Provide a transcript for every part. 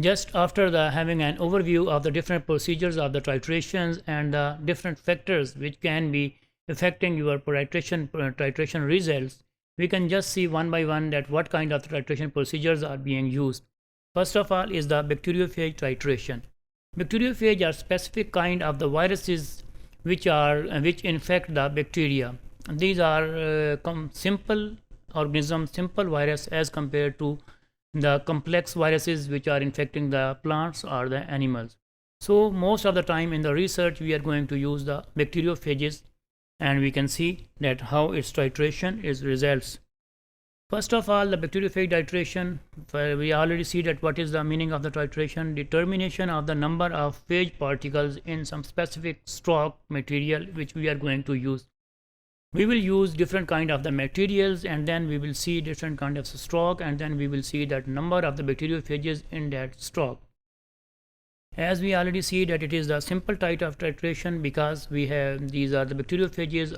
Just after having an overview of the different procedures of the titrations and the different factors which can be affecting your titration results, we can just see one by one that what kind of titration procedures are being used. First of all is the bacteriophage titration. Bacteriophage are specific kind of the viruses which infect the bacteria. These are simple organisms, simple virus as compared to the complex viruses which are infecting the plants or the animals. So most of the time in the research we are going to use the bacteriophages, and we can see that how its titration is results. First of all, the bacteriophage titration, we already see that what is the meaning of the titration: determination of the number of phage particles in some specific stock material which we are going to use. We will use different kind of the materials, and then we will see different kind of stock, and then we will see that number of the bacteriophages in that stock. As we already see that it is the simple type of titration, because we have these are the bacteriophages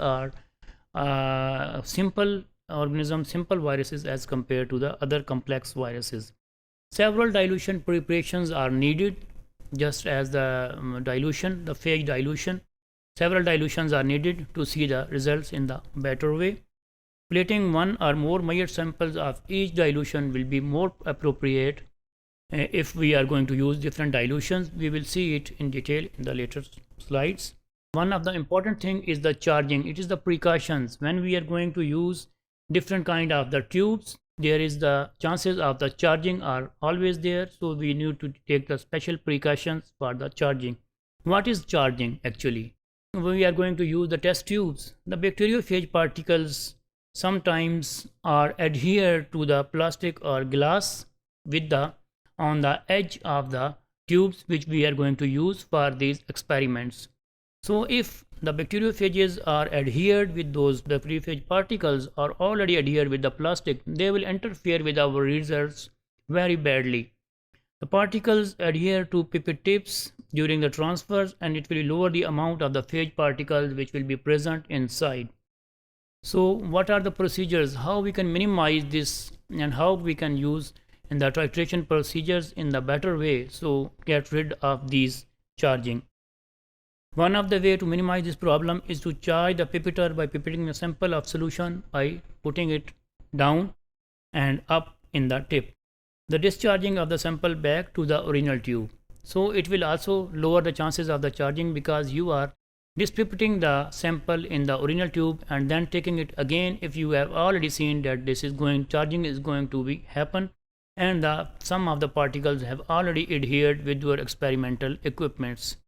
are simple organisms, simple viruses as compared to the other complex viruses. Several dilution preparations are needed, just as the dilution, the phage dilution. Several dilutions are needed to see the results in the better way. Plating one or more measured samples of each dilution will be more appropriate if we are going to use different dilutions. We will see it in detail in the later slides. One of the important thing is the charging. It is the precautions. When we are going to use different kind of the tubes, there is the chances of the charging are always there, so we need to take the special precautions for the charging. What is charging actually? We are going to use the test tubes. The bacteriophage particles sometimes are adhered to the plastic or glass with the on the edge of the tubes which we are going to use for these experiments. So if the bacteriophages are adhered with those bacteriophage particles or already adhered with the plastic, they will interfere with our results very badly. The particles adhere to pipette tips during the transfers, and it will lower the amount of the phage particles which will be present inside. So what are the procedures, how we can minimize this, and how we can use in the titration procedures in the better way, so get rid of these charging? One of the way to minimize this problem is to charge the pipetter by pipetting a sample of solution by putting it down and up in the tip, the discharging of the sample back to the original tube. So it will also lower the chances of the charging, because you are distributing the sample in the original tube and then taking it again. If you have already seen that this is going, charging is going to be happen, and some of the particles have already adhered with your experimental equipments.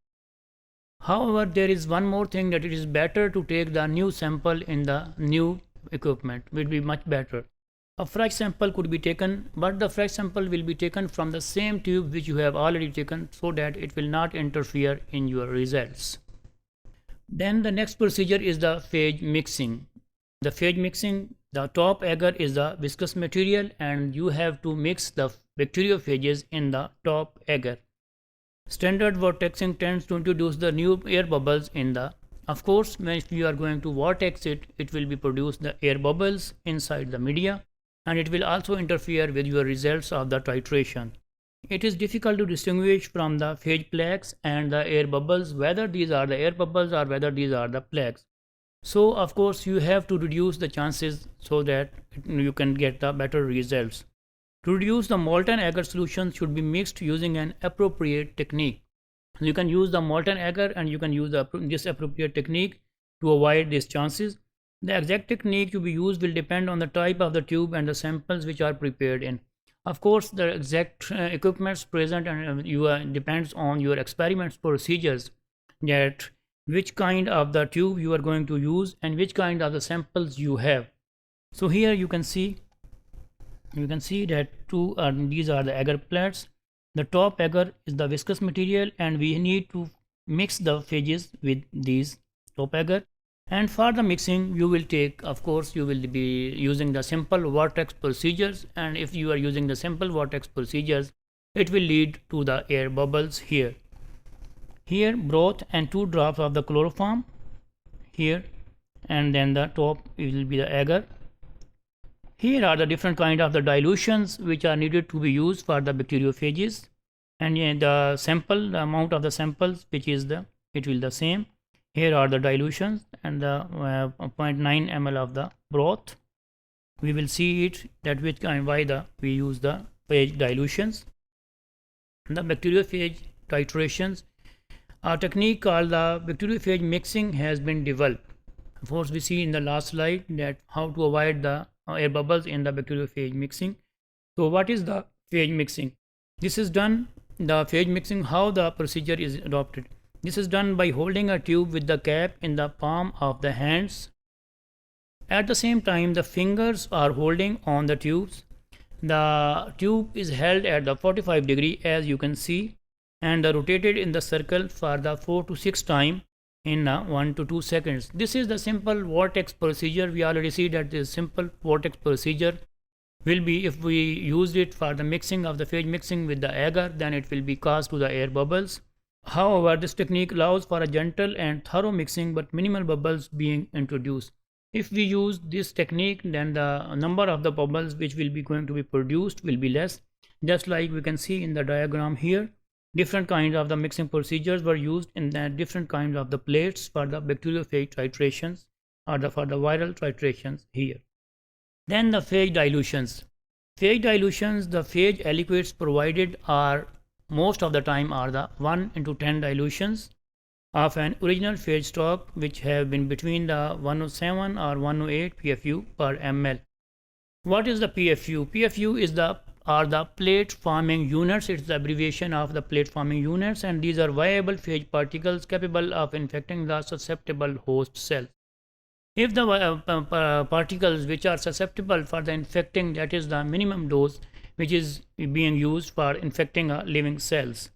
However, there is one more thing, that it is better to take the new sample in the new equipment, will be much better. A fresh sample could be taken, but the fresh sample will be taken from the same tube which you have already taken, so that it will not interfere in your results. Then the next procedure is the phage mixing. The phage mixing, the top agar is the viscous material, and you have to mix the bacteriophages in the top agar. Standard vortexing tends to introduce the new air bubbles in the, of course, when you are going to vortex it, it will be produce the air bubbles inside the media, and it will also interfere with your results of the titration. It is difficult to distinguish from the phage plaques and the air bubbles whether these are the air bubbles or whether these are the plaques. So of course you have to reduce the chances so that you can get the better results. To reduce the molten agar solution should be mixed using an appropriate technique. You can use the molten agar, and you can use this appropriate technique to avoid these chances. The exact technique to be used will depend on the type of the tube and the samples which are prepared in. Of course, the exact equipments present and depends on your experiments procedures, that which kind of the tube you are going to use and which kind of the samples you have. So here you can see that these are the agar plates. The top agar is the viscous material, and we need to mix the phages with these top agar. And for the mixing, you will take, of course, you will be using the simple vortex procedures, and if you are using the simple vortex procedures, it will lead to the air bubbles here. Here, broth and 2 drops of the chloroform here, and then the top will be the agar. Here are the different kind of the dilutions which are needed to be used for the bacteriophages. and the sample, the amount of the samples which is the, it will the same. Here are the dilutions and the 0.9 ml of the broth. We will see it that which kind, why the we use the phage dilutions. The bacteriophage titrations, a technique called the bacteriophage mixing has been developed. Of course, we see in the last slide that how to avoid the air bubbles in the bacteriophage mixing. So what is the phage mixing? This is done, the phage mixing, how the procedure is adopted. This is done by holding a tube with the cap in the palm of the hands. At the same time, the fingers are holding on the tubes. The tube is held at the 45 degree as you can see, and rotated in the circle for the 4 to 6 times in 1 to 2 seconds. This is the simple vortex procedure. We already see that this simple vortex procedure will be, if we used it for the mixing of the phage mixing with the agar, then it will be caused to the air bubbles. However, this technique allows for a gentle and thorough mixing but minimal bubbles being introduced. If we use this technique, then the number of the bubbles which will be going to be produced will be less. Just like we can see in the diagram here, different kinds of the mixing procedures were used in the different kinds of the plates for the bacteriophage titrations or for the viral titrations here. Then the phage dilutions. Phage dilutions, the phage aliquots provided are most of the time are the 1:10 dilutions of an original phage stock which have been between the 107 or 108 PFU per ml. What is the PFU? PFU is the plate forming units. It's the abbreviation of the plate forming units, and these are viable phage particles capable of infecting the susceptible host cells. If the particles which are susceptible for the infecting, that is the minimum dose which is being used for infecting living cells.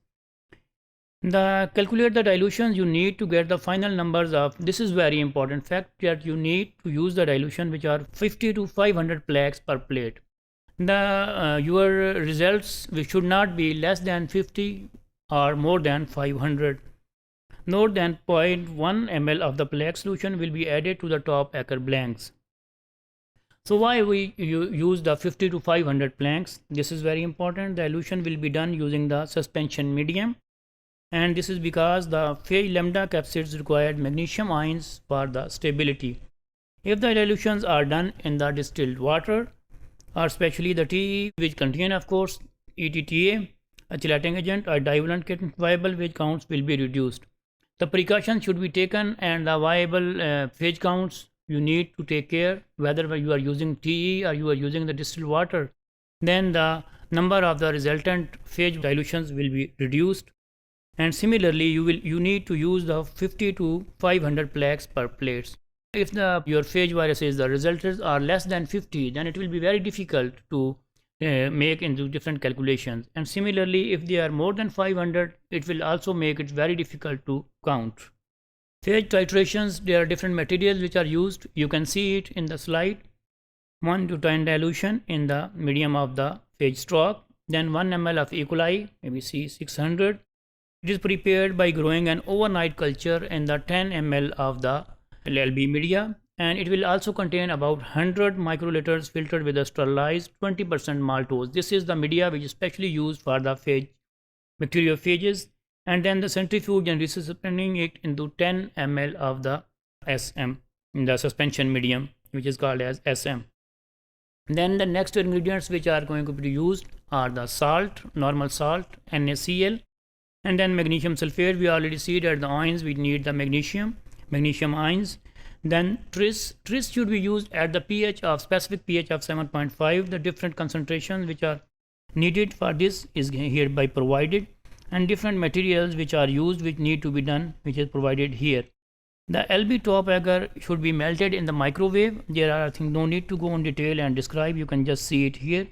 Calculate the dilutions you need to get the final numbers of, this is very important fact, that you need to use the dilution which are 50 to 500 plaques per plate. Your results should not be less than 50 or more than 500. Note that 0.1 ml of the plaque solution will be added to the top agar blanks. So why we use the 50 to 500 planks? This is very important. The dilution will be done using the suspension medium, and this is because the phage lambda capsids required magnesium ions for the stability. If the dilutions are done in the distilled water, or especially the TE which contain of course ETTA, a chelating agent or diluent viable phage counts will be reduced. The precautions should be taken, and the viable phage counts you need to take care whether you are using TE or you are using the distilled water. Then the number of the resultant phage dilutions will be reduced, and similarly you need to use the 50 to 500 plaques per plates. If your phage viruses, the resultants are less than 50, then it will be very difficult to make into different calculations, and similarly if they are more than 500, it will also make it very difficult to count. Phage titrations, there are different materials which are used. You can see it in the slide. 1:10 dilution in the medium of the phage stock, then 1 ml of E. coli, maybe C600. It is prepared by growing an overnight culture in the 10 ml of the LB media, and it will also contain about 100 microliters filtered with a sterilized 20% maltose. This is the media which is specially used for the phage bacteriophages, and then the centrifuge and resuscitating it into 10 ml of the SM in the suspension medium, which is called as SM. Then the next ingredients which are going to be used are the salt, normal salt, NaCl, and then magnesium sulfate. We already see that the ions we need the magnesium ions. Then tris should be used at the pH of specific pH of 7.5. The different concentrations which are needed for this is hereby provided, and different materials which are used which need to be done, which is provided here. The LB top agar should be melted in the microwave. There are, I think, no need to go in detail and describe, you can just see it here.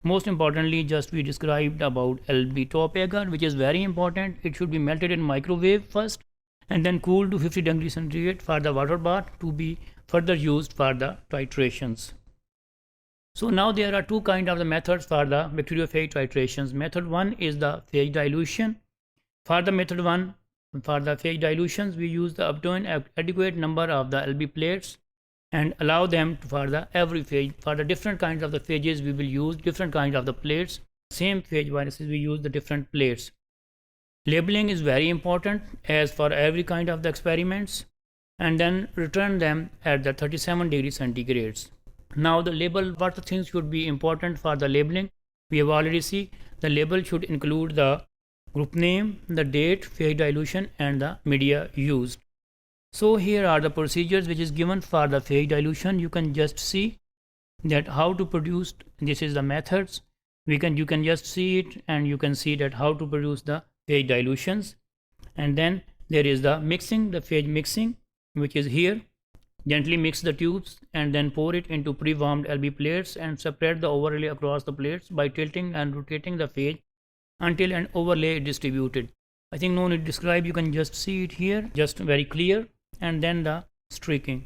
Most importantly, just we described about LB top agar, which is very important. It should be melted in microwave first and then cooled to 50 degrees centigrade for the water bath to be further used for the titrations. So now there are two kinds of the methods for the bacteriophage titrations. Method 1 is the phage dilution. For the method 1, for the phage dilutions, we use the obtain adequate number of the LB plates and allow them for the every phage. For the different kinds of the phages, we will use different kinds of the plates. same phage viruses we use the different plates. Labeling is very important as for every kind of the experiments, and then return them at the 37 degrees centigrades. Now the label, what the things should be important for the labeling, we have already seen. The label should include the group name, the date, phage dilution, and the media used. So here are the procedures which is given for the phage dilution. You can just see that how to produce, this is the methods. You can just see it, and you can see that how to produce the phage dilutions. And then there is the mixing, the phage mixing, which is here. Gently mix the tubes and then pour it into pre-warmed LB plates and spread the overlay across the plates by tilting and rotating the phage until an overlay is distributed. I think no need to describe, you can just see it here, just very clear. And then the streaking.